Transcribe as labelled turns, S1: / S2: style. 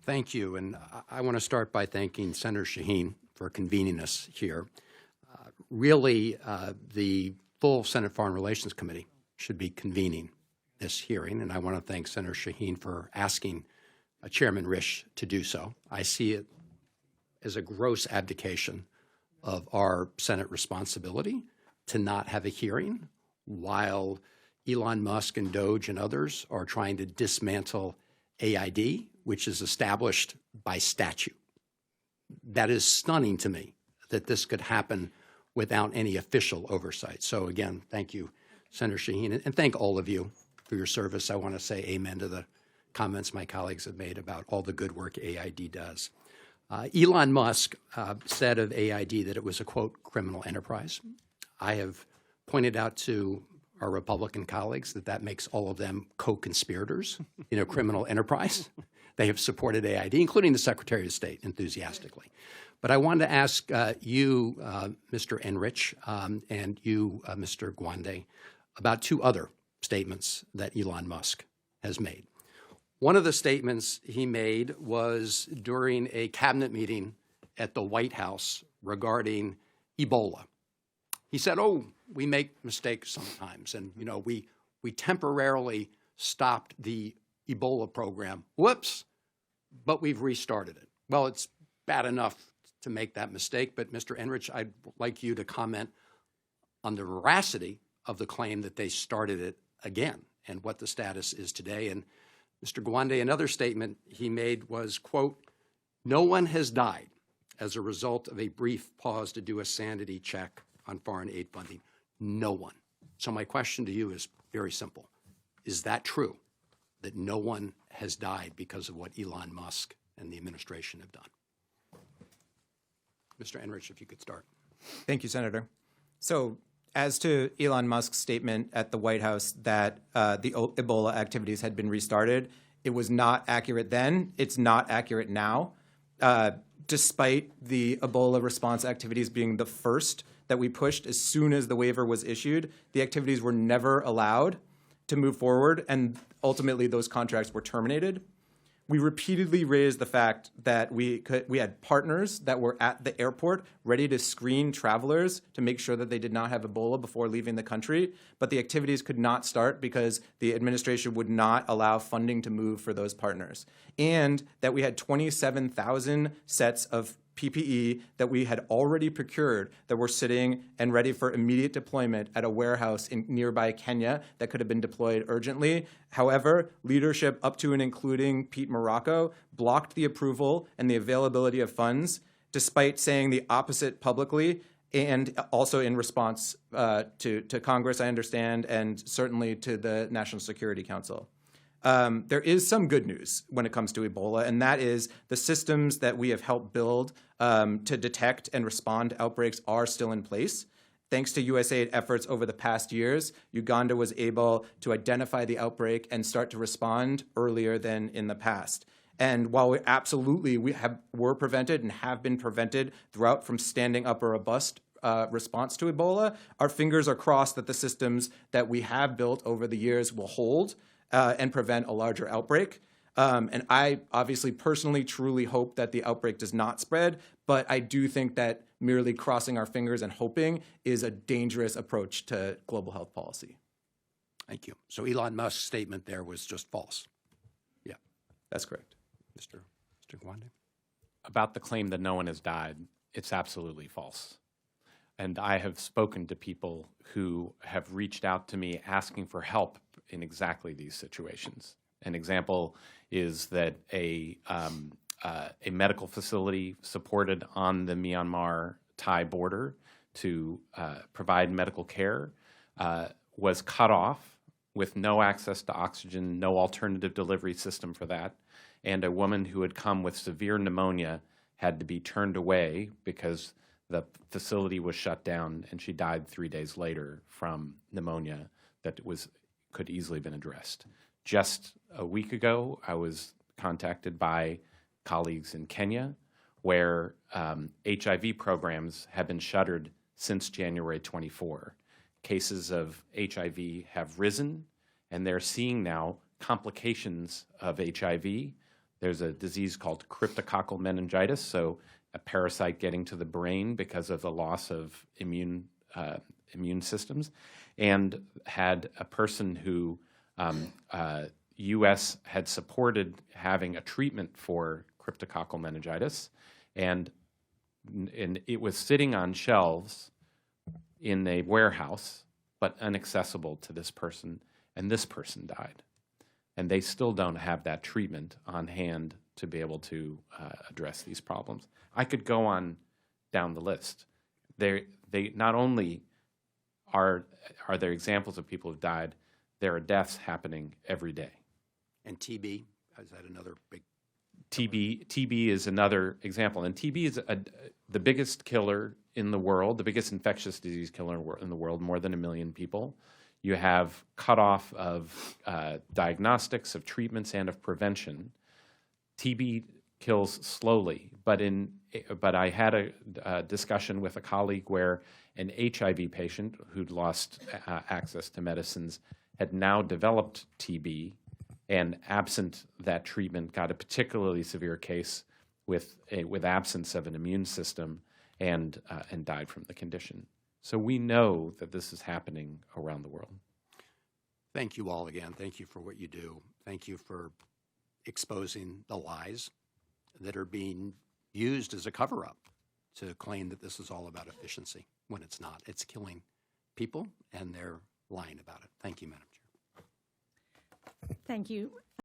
S1: Thank you. And I want to start by thanking Senator Shaheen for convening us here. Really, the full Senate Foreign Relations Committee should be convening this hearing, and I want to thank Senator Shaheen for asking Chairman Risch to do so. I see it as a gross abdication of our Senate responsibility to not have a hearing while Elon Musk and Doge and others are trying to dismantle AID, which is established by statute. That is stunning to me that this could happen without any official oversight. So again, thank you, Senator Shaheen, and thank all of you for your service. I want to say amen to the comments my colleagues have made about all the good work AID does. Elon Musk said of AID that it was a, quote, criminal enterprise. I have pointed out to our Republican colleagues that that makes all of them co-conspirators in a criminal enterprise. They have supported AID, including the Secretary of State, enthusiastically. But I wanted to ask you, Mr. Enrich, and you, Mr. Gwande, about two other statements that Elon Musk has made. One of the statements he made was during a cabinet meeting at the White House regarding Ebola. He said, oh, we make mistakes sometimes, and you know, we temporarily stopped the Ebola program. Whoops, but we've restarted it. Well, it's bad enough to make that mistake, but Mr. Enrich, I'd like you to comment on the veracity of the claim that they started it again and what the status is today. And Mr. Gwande, another statement he made was, quote, no one has died as a result of a brief pause to do a sanity check on foreign aid funding. No one. So my question to you is very simple. Is that true, that no one has died because of what Elon Musk and the administration have done? Mr. Enrich, if you could start.
S2: Thank you, Senator. So as to Elon Musk's statement at the White House that the Ebola activities had been restarted, it was not accurate then. It's not accurate now. Despite the Ebola response activities being the first that we pushed as soon as the waiver was issued, the activities were never allowed to move forward, and ultimately those contracts were terminated. We repeatedly raised the fact that we had partners that were at the airport ready to screen travelers to make sure that they did not have Ebola before leaving the country, but the activities could not start because the administration would not allow funding to move for those partners. And that we had 27,000 sets of PPE that we had already procured that were sitting and ready for immediate deployment at a warehouse in nearby Kenya that could have been deployed urgently. However, leadership up to and including Pete Morocco blocked the approval and the availability of funds, despite saying the opposite publicly and also in response to Congress, I understand, and certainly to the National Security Council. There is some good news when it comes to Ebola, and that is the systems that we have helped build to detect and respond to outbreaks are still in place. Thanks to USAID efforts over the past years, Uganda was able to identify the outbreak and start to respond earlier than in the past. And while we absolutely were prevented and have been prevented throughout from standing up a robust response to Ebola, our fingers are crossed that the systems that we have built over the years will hold and prevent a larger outbreak. And I obviously personally truly hope that the outbreak does not spread, but I do think that merely crossing our fingers and hoping is a dangerous approach to global health policy.
S1: Thank you. So Elon Musk's statement there was just false. Yeah,
S2: that's correct.
S1: Mr. Gwande?
S3: About the claim that no one has died, it's absolutely false. And I have spoken to people who have reached out to me asking for help in exactly these situations. An example is that a medical facility supported on the Myanmar-Thai border to provide medical care was cut off with no access to oxygen, no alternative delivery system for that, and a woman who had come with severe pneumonia had to be turned away because the facility was shut down, and she died 3 days later from pneumonia that could easily have been addressed. Just a week ago, I was contacted by colleagues in Kenya where HIV programs have been shuttered since January 24. Cases of HIV have risen, and they're seeing now complications of HIV There's a disease called cryptococcal meningitis, so a parasite getting to the brain because of the loss of immune systems, and had a person who U.S. had supported having a treatment for cryptococcal meningitis, and it was sitting on shelves in a warehouse, but inaccessible to this person, and this person died. And they still don't have that treatment on hand to be able to address these problems. I could go on down the list. They not only are there examples of people who've died, there are deaths happening every day.
S1: And TB, is that another big?
S3: TB is another example, and TB is the biggest killer in the world, the biggest infectious disease killer in the world, more than 1 million people. You have cutoff of diagnostics, of treatments, and of prevention. TB kills slowly, but I had a discussion with a colleague where an HIV patient who'd lost access to medicines had now developed TB, and absent that treatment, got a particularly severe case with absence of an immune system, and died from the condition. So we know that this is happening around the world.
S1: Thank you all again. Thank you for what you do. Thank you for exposing the lies that are being used as a cover-up to claim that this is all about efficiency, when it's not. It's killing people, and they're lying about it. Thank you, Madam Chair.
S4: Thank you.